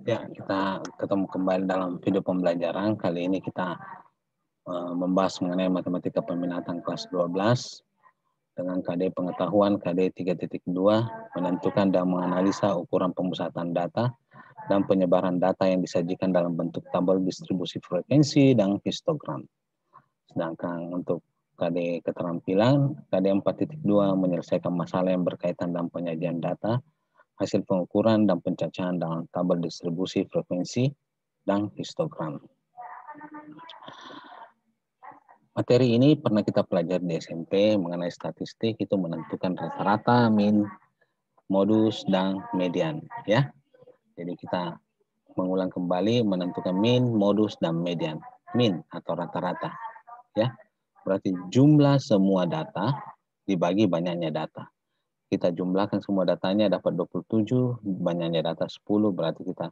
Ya, kita ketemu kembali dalam video pembelajaran. Kali ini kita membahas mengenai matematika peminatan kelas 12 dengan KD pengetahuan KD 3.2, menentukan dan menganalisa ukuran pemusatan data dan penyebaran data yang disajikan dalam bentuk tabel distribusi frekuensi dan histogram. Sedangkan untuk KD keterampilan, KD 4.2 menyelesaikan masalah yang berkaitan dengan penyajian data, hasil pengukuran dan pencacahan dalam tabel distribusi frekuensi dan histogram. Materi ini pernah kita pelajari di SMP mengenai statistik, itu menentukan rata-rata, min, modus, dan median. Ya, jadi kita mengulang kembali menentukan min, modus, dan median. Min atau rata-rata. Ya, berarti jumlah semua data dibagi banyaknya data. Kita jumlahkan semua datanya dapat 27, banyaknya data 10, berarti kita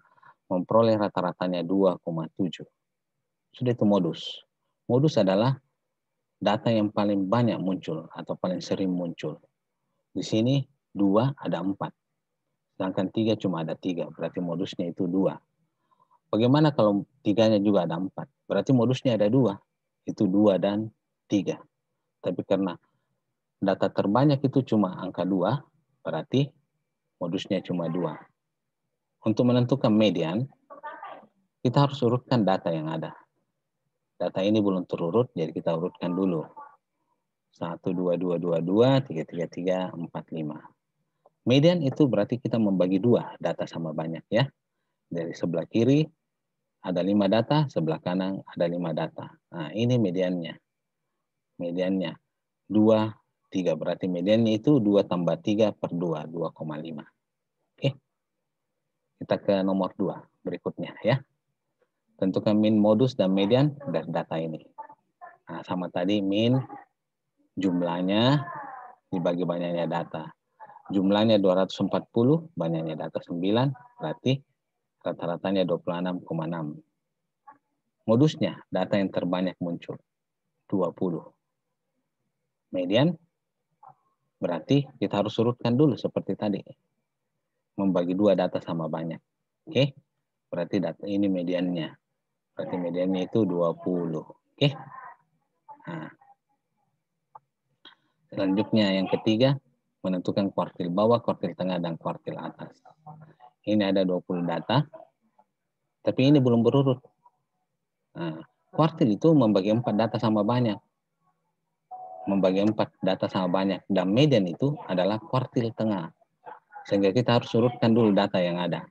memperoleh rata-ratanya 2,7. Sudah itu modus. Modus adalah data yang paling banyak muncul atau paling sering muncul. Di sini 2 ada 4. Sedangkan 3 cuma ada 3, berarti modusnya itu 2. Bagaimana kalau 3-nya juga ada 4? Berarti modusnya ada 2. Itu 2 dan 3. Tapi karena data terbanyak itu cuma angka 2, berarti modusnya cuma 2. Untuk menentukan median, kita harus urutkan data yang ada. Data ini belum terurut, jadi kita urutkan dulu. 1, 2, 2, 2, 2, 3, 3, 3, 4, 5. Median itu berarti kita membagi 2 data sama banyak ya. Dari sebelah kiri ada 5 data, sebelah kanan ada 5 data. Nah, ini mediannya. Mediannya 2, 3. Berarti mediannya itu 2 tambah 3 per 2, 2,5. Oke. Kita ke nomor 2 berikutnya ya. Tentukan min, modus, dan median dari data ini. Nah, sama tadi min, jumlahnya dibagi banyaknya data. Jumlahnya 240, banyaknya data 9, berarti rata-ratanya 26,6. Modusnya, data yang terbanyak muncul, 20. Median, berarti kita harus urutkan dulu seperti tadi. Membagi 2 data sama banyak. Oke, berarti data ini mediannya. Berarti mediannya itu 20. Oke. Nah, selanjutnya yang ketiga, menentukan kuartil bawah, kuartil tengah, dan kuartil atas. Ini ada 20 data, tapi ini belum berurut. Nah, kuartil itu membagi 4 data sama banyak. Membagi 4 data sama banyak. Dan median itu adalah kuartil tengah. Sehingga kita harus urutkan dulu data yang ada.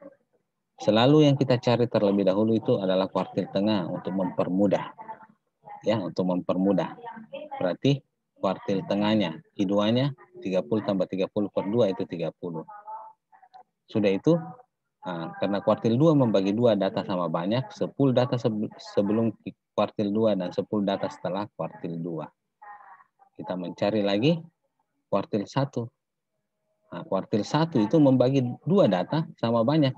Selalu yang kita cari terlebih dahulu itu adalah kuartil tengah untuk mempermudah. Ya, untuk mempermudah. Berarti kuartil tengahnya, Q2-nya 30 tambah 30 per 2 itu 30. Sudah itu, karena kuartil 2 membagi 2 data sama banyak, 10 data sebelum kuartil 2 dan 10 data setelah kuartil 2. Kita mencari lagi kuartil 1. Nah, kuartil 1 itu membagi 2 data sama banyak.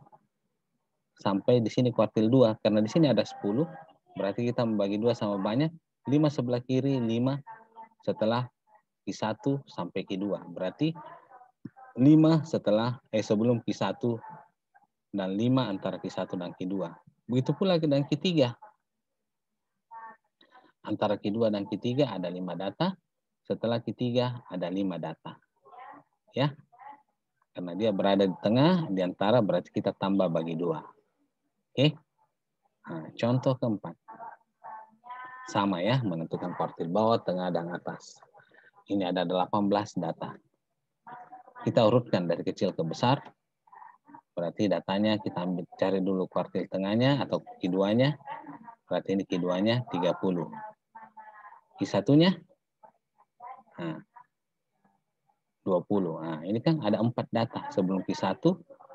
Sampai di sini kuartil 2. Karena di sini ada 10, berarti kita membagi 2 sama banyak. 5 sebelah kiri, 5 setelah Q1 sampai Q2. Berarti 5 sebelum Q1 dan 5 antara Q1 dan Q2. Begitu pula dengan Q3. Antara Q2 dan Q3 ada 5 data. Setelah Q3 ada 5 data. Ya. Karena dia berada di tengah, di antara berarti kita tambah bagi 2. Oke. Nah, contoh keempat. Sama ya, menentukan kuartil bawah, tengah, dan atas. Ini ada 18 data. Kita urutkan dari kecil ke besar. Berarti datanya kita ambil, cari dulu kuartil tengahnya atau Q2-nya. Berarti ini Q2-nya 30. Q1-nya 20. Nah, ini kan ada 4 data. Sebelum Q1,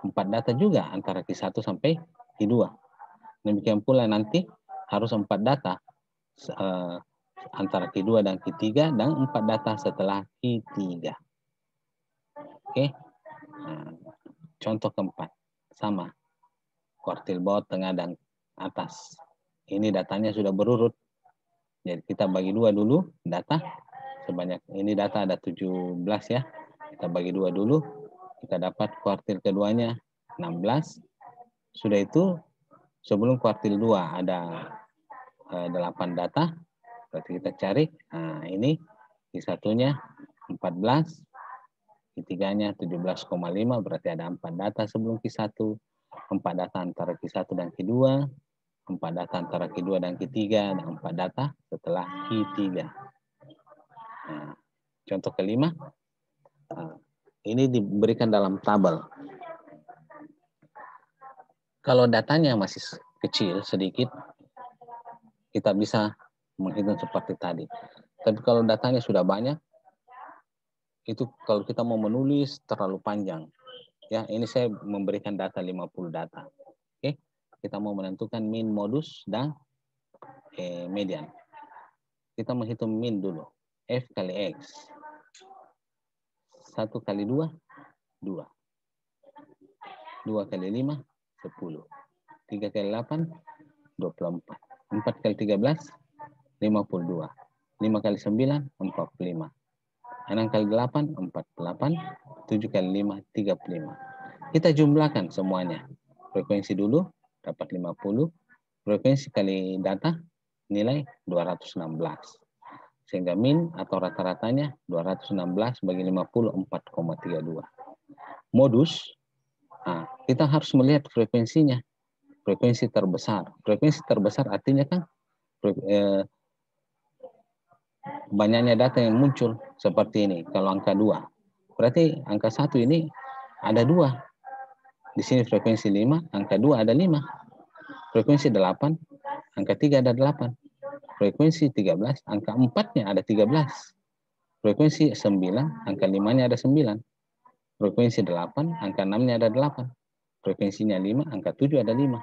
4 data juga antara Q1 sampai Q2. Demikian pula nanti harus 4 data antara Q2 dan Q3 dan 4 data setelah Q3. Oke. Nah, contoh keempat. Sama. Kuartil bawah, tengah, dan atas. Ini datanya sudah berurut. Jadi kita bagi 2 dulu data. Sebanyak ini data ada 17 ya. Kita bagi 2 dulu. Kita dapat kuartil keduanya 16. Sudah itu sebelum kuartil 2 ada 8 data, berarti kita cari. Nah, ini Q1-nya 14, Q3-nya 17,5, berarti ada 4 data sebelum Q1, 4 data antara Q1 dan Q2, 4 data antara Q2 dan Q3, dan 4 data setelah Q3. Nah, contoh kelima, ini diberikan dalam tabel. Kalau datanya masih kecil sedikit, kita bisa menghitung seperti tadi. Tapi kalau datanya sudah banyak, itu kalau kita mau menulis terlalu panjang. Ya, ini saya memberikan data 50 data. Oke, kita mau menentukan min, modus, dan median. Kita menghitung min dulu. F kali X. 1 kali 2, 2. 2 kali 5, 10. 3 kali 8, 24. 4 kali 13, 52. 5 kali 9, 45. 6 kali 8, 48. 7 kali 5, 35. Kita jumlahkan semuanya. Frekuensi dulu, dapat 50. Frekuensi kali data, nilai 216. Sehingga min atau rata-ratanya 216 bagi 50, 4,32. Modus, nah, kita harus melihat frekuensinya. Frekuensi terbesar. Frekuensi terbesar artinya kan banyaknya data yang muncul seperti ini. Kalau angka 2, berarti angka 1 ini ada 2. Di sini frekuensi 5, angka 2 ada 5. Frekuensi 8, angka 3 ada 8. Frekuensi 13, angka 4-nya ada 13. Frekuensi 9, angka 5-nya ada 9. Frekuensi 8, angka 6-nya ada 8. Frekuensinya 5, angka 7 ada 5.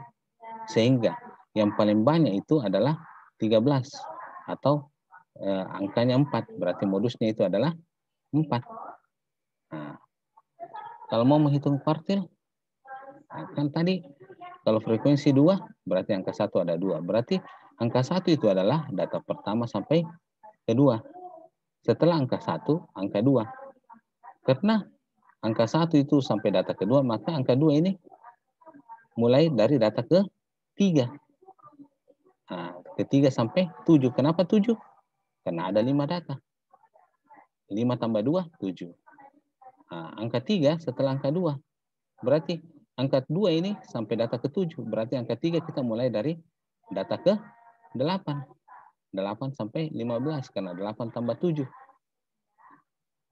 Sehingga yang paling banyak itu adalah 13 atau angkanya 4. Berarti modusnya itu adalah 4. Nah, kalau mau menghitung kuartil, nah kan tadi kalau frekuensi 2, berarti angka 1 ada 2. Berarti angka 1 itu adalah data pertama sampai kedua. Setelah angka 1, angka 2. Karena angka 1 itu sampai data kedua, maka angka 2 ini mulai dari data ke-3. Nah, ke-3 sampai 7. Kenapa 7? Karena ada 5 data. 5 tambah 2, 7. Nah, angka 3 setelah angka 2. Berarti angka 2 ini sampai data ke-7. Berarti angka 3 kita mulai dari data ke-8. 8 sampai 15, karena 8 tambah 7.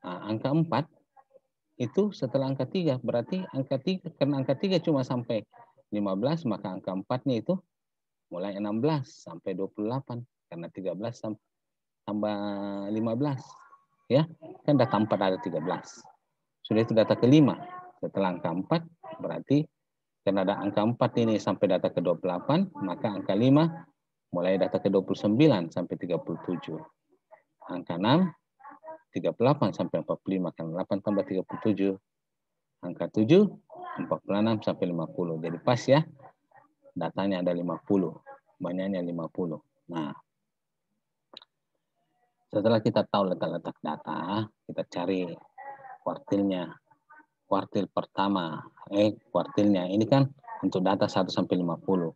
Nah, angka 4 itu setelah angka 3. Berarti angka 3, karena angka 3 cuma sampai 15, maka angka 4-nya itu mulai 16 sampai 28. Karena 13 tambah 15. Ya, kan data 4 ada 13. Sudah itu data kelima. Setelah angka 4, berarti karena ada angka 4 ini sampai data ke-28, maka angka 5 mulai data ke-29 sampai 37. Angka 6, 38 sampai 45, karena 8 tambah 37. Angka 7, 46 sampai 50. Jadi pas ya, datanya ada 50. Banyaknya 50. Nah, setelah kita tahu letak-letak data, kita cari kuartilnya. Kuartil pertama, kuartilnya ini kan untuk data 1 sampai 50.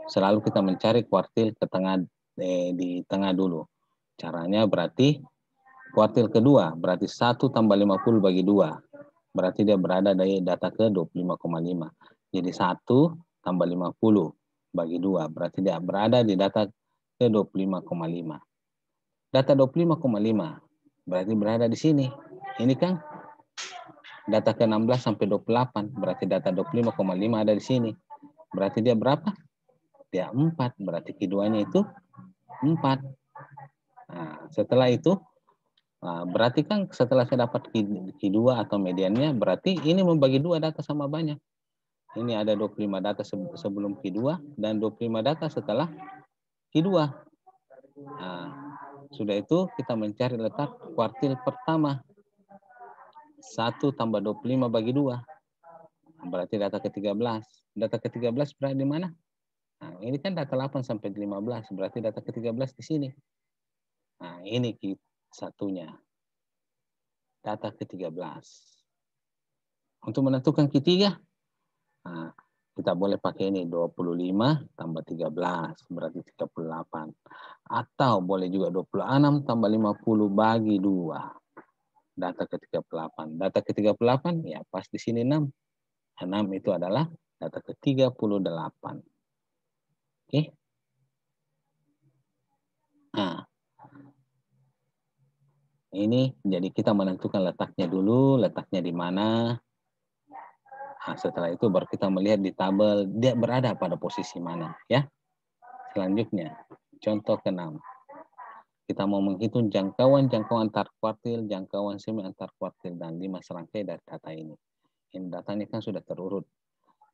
Selalu kita mencari kuartil ke tengah, di tengah dulu. Caranya berarti kuartil kedua, berarti 1 tambah 50 bagi 2. Berarti dia berada dari data ke 25,5. Jadi 1 tambah 50 bagi 2, berarti dia berada di data ke 25,5. Data 25,5 berarti berada di sini. Ini kan data ke-16 sampai 28, berarti data 25,5 ada di sini. Berarti dia berapa? Dia 4, berarti keduanya itu 4. Nah, setelah itu, berarti kan setelah saya dapat Q2 atau mediannya, berarti ini membagi 2 data sama banyak. Ini ada 25 data sebelum Q2 dan 25 data setelah Q2. Nah, sudah itu kita mencari letak kuartil pertama. 1 tambah 25 bagi 2. Berarti data ke-13. Data ke-13 berada di mana? Nah, ini kan data 8 sampai 15. Berarti data ke-13 di sini. Nah, ini Q1-nya. Data ke-13. Untuk menentukan Q3, nah, Kita boleh pakai ini 25 tambah 13 berarti 38. Atau boleh juga 26 tambah 50 bagi 2. Data ke 38. Data ke 38 ya pas di sini 6. 6 itu adalah data ke 38. Oke. Nah, ini jadi kita menentukan letaknya dulu, letaknya di mana. Nah, setelah itu baru kita melihat di tabel dia berada pada posisi mana, ya. Selanjutnya, contoh ke-6. Kita mau menghitung jangkauan antar kuartil, jangkauan semi antar kuartil, dan 5 serangkai dari data ini. Ini datanya kan sudah terurut.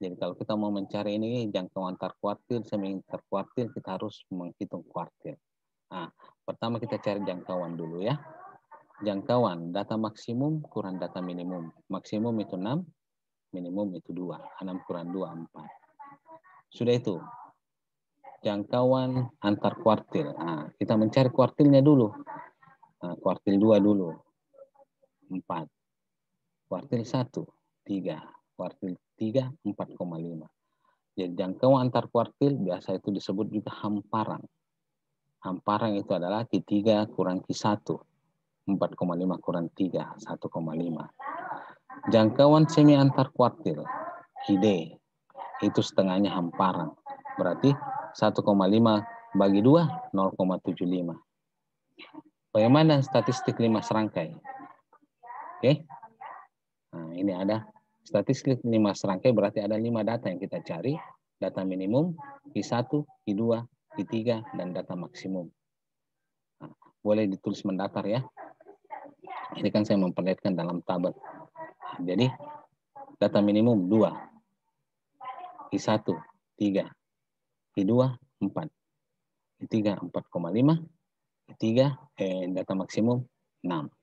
Jadi kalau kita mau mencari ini jangkauan antar kuartil, semi antar kuartil, kita harus menghitung kuartil. Nah, pertama kita cari jangkauan dulu ya. Jangkauan, data maksimum kurang data minimum. Maksimum itu 6, minimum itu 2. 6 kurang 2, 4. Sudah itu. Jangkauan antar kuartil. Nah, kita mencari kuartilnya dulu. Nah, kuartil 2 dulu. 4. Kuartil 1, 3. Kuartil 3, 4,5. Jadi jangkauan antar kuartil biasa itu disebut juga hamparan. Hamparan itu adalah Q3 kurang Q1. 4,5 kurang 3, 1,5. Jangkauan semi antar kuartil, QD, itu setengahnya hamparan. Berarti 1,5 bagi 2, 0,75. Bagaimana statistik 5 serangkai? Oke. Nah, ini ada statistik 5 serangkai, berarti ada 5 data yang kita cari. Data minimum, Q1, Q2, Q3, dan data maksimum. Nah, boleh ditulis mendatar ya. Ini kan saya memperlihatkan dalam tabel. Jadi, data minimum 2. Q1, 3. Q2, 4. Q3, 4,5. Q3, data maksimum 6.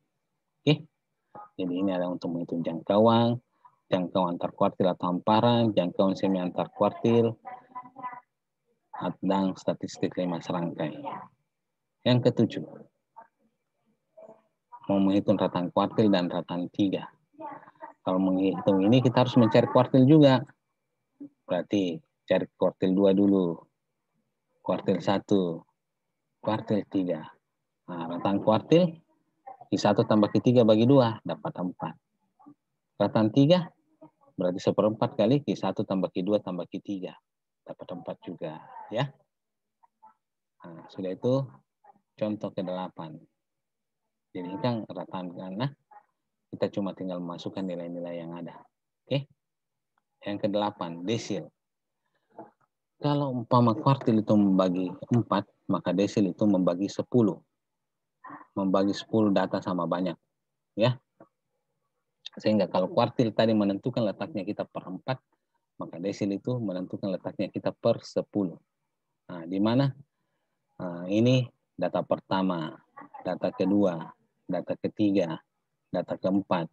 Oke. Jadi ini adalah untuk menghitung jangkauan antar kuartil atau hamparan, jangkauan semi antar kuartil, dan statistik 5 serangkai. Yang ke-7. Mau menghitung ratan kuartil dan ratan 3. Kalau menghitung ini kita harus mencari kuartil juga. Berarti cari kuartil 2 dulu. Kuartil 1. Kuartil 3. Nah, ratan kuartil Q1 tambah Q3 bagi 2 dapat 4. Ratan 3 berarti 1/4 kali Q1 tambah Q2 tambah Q3 dapat 4 juga ya. Nah, sudah itu contoh ke-8. Jadi ini kan ratan karena kita cuma tinggal memasukkan nilai-nilai yang ada. Oke. Yang ke-8, desil. Kalau umpama kuartil itu membagi 4, maka desil itu membagi 10. Membagi 10 data sama banyak. Ya. Sehingga kalau kuartil tadi menentukan letaknya kita per 4, maka desil itu menentukan letaknya kita per 10. Nah, di mana? Nah, ini data pertama, data kedua, data ketiga, data keempat,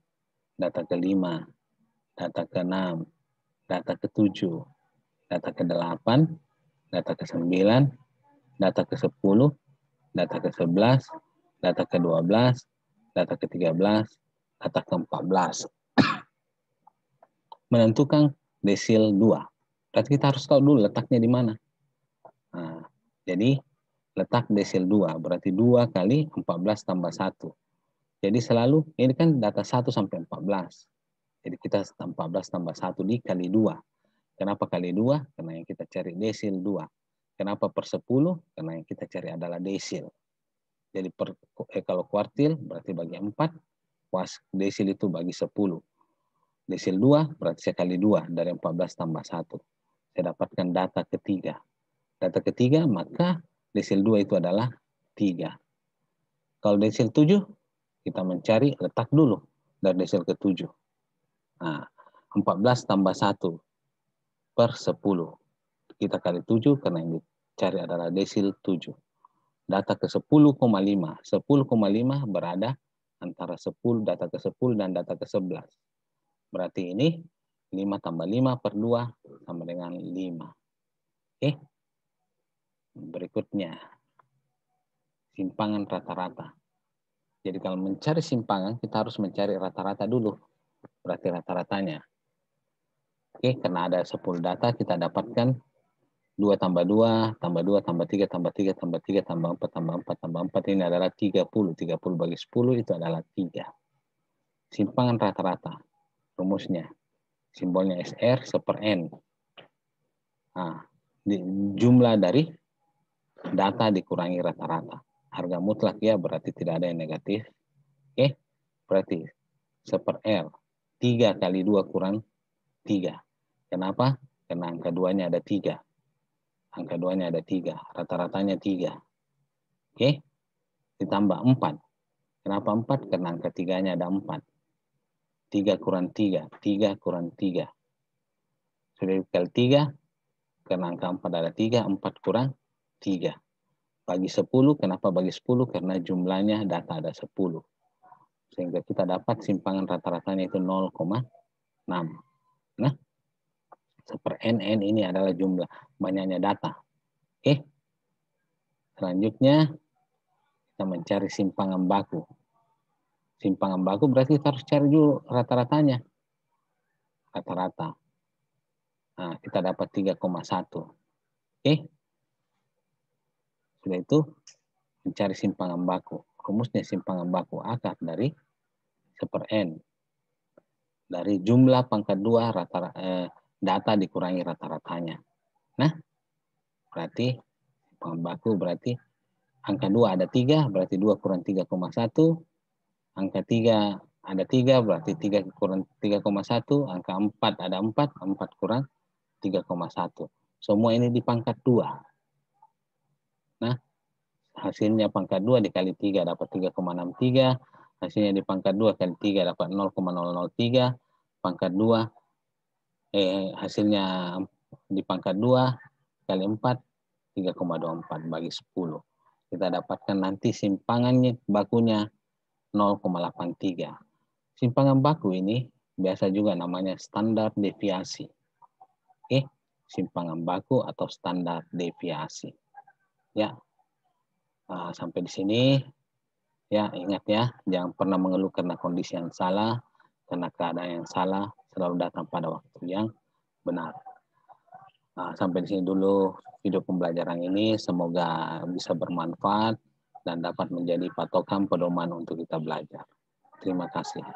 data kelima, data keenam, data ketujuh, data ke-8, data ke-9, data ke-10, data ke-11, data ke-12, data ke-13, data ke-14. Menentukan desil 2. Berarti kita harus tahu dulu letaknya di mana. Nah, jadi letak desil 2 berarti 2 kali 14 tambah 1. Jadi selalu ini kan data 1 sampai 14. Jadi kita 14 tambah 1 dikali 2. Kenapa kali 2? Karena yang kita cari desil 2. Kenapa per 10? Karena yang kita cari adalah desil. Jadi kalau kuartil berarti bagi 4, desil itu bagi 10. Desil 2 berarti saya kali 2 dari 14 tambah 1. Saya dapatkan data ketiga. Data ketiga maka desil 2 itu adalah 3. Kalau desil 7, kita mencari letak dulu dari desil ke-7. Nah, 14 tambah 1 per 10. Kita kali 7 karena yang dicari adalah desil 7. Data ke 10,5. 10,5 berada antara 10, data ke 10 dan data ke 11. Berarti ini 5 tambah 5 per 2 sama dengan 5. Oke. Berikutnya, simpangan rata-rata. Jadi kalau mencari simpangan, kita harus mencari rata-rata dulu. Berarti rata-ratanya. Oke, karena ada 10 data, kita dapatkan 2 tambah 2, tambah 2, tambah 3, tambah 3, tambah 3, tambah 4, tambah 4, tambah 4, ini adalah 30. 30 bagi 10 itu adalah 3. Simpangan rata-rata, rumusnya. Simbolnya SR seper N. Nah, jumlah dari data dikurangi rata-rata. Harga mutlak ya, berarti tidak ada yang negatif. Oke, berarti seper R. 3 kali 2 kurang 3. Kenapa? Karena angka 2-nya ada 3. Angka 2-nya ada 3. Rata-ratanya 3. Oke, ditambah 4. Kenapa 4? Karena angka 3-nya ada 4. 3 kurang 3. 3 kurang 3. Sudah dikali 3. Karena angka 4 ada 3. 4 kurang 3. Bagi 10. Kenapa bagi 10? Karena jumlahnya data ada 10. Sehingga kita dapat simpangan rata-ratanya itu 0,6. Nah, seper NN ini adalah jumlah banyaknya data. Oke. Selanjutnya kita mencari simpangan baku. Simpangan baku berarti kita harus cari dulu rata-ratanya. Rata-rata. Nah, kita dapat 3,1. Oke. Sudah itu mencari simpangan baku. Rumusnya simpangan baku akar dari seper N. Dari jumlah pangkat 2 data dikurangi rata-ratanya. Nah, berarti simpangan baku berarti angka 2 ada 3, berarti 2 kurang 3,1. Angka 3 ada 3, berarti 3 kurang 3,1. Angka 4 ada 4, 4 kurang 3,1. Semua ini di pangkat 2. Nah, hasilnya pangkat 2 dikali 3 dapat 3,63. Hasilnya di pangkat 2 kali 3 dapat 0,003. Pangkat 2, hasilnya di pangkat 2 kali 4, 3,24 bagi 10. Kita dapatkan nanti simpangannya bakunya 0,83. Simpangan baku ini biasa juga namanya standar deviasi. Oke, simpangan baku atau standar deviasi. Ya, sampai di sini. Ya, ingat ya, jangan pernah mengeluh karena kondisi yang salah, karena keadaan yang salah, selalu datang pada waktu yang benar. Sampai di sini dulu video pembelajaran ini, semoga bisa bermanfaat dan dapat menjadi patokan pedoman untuk kita belajar. Terima kasih.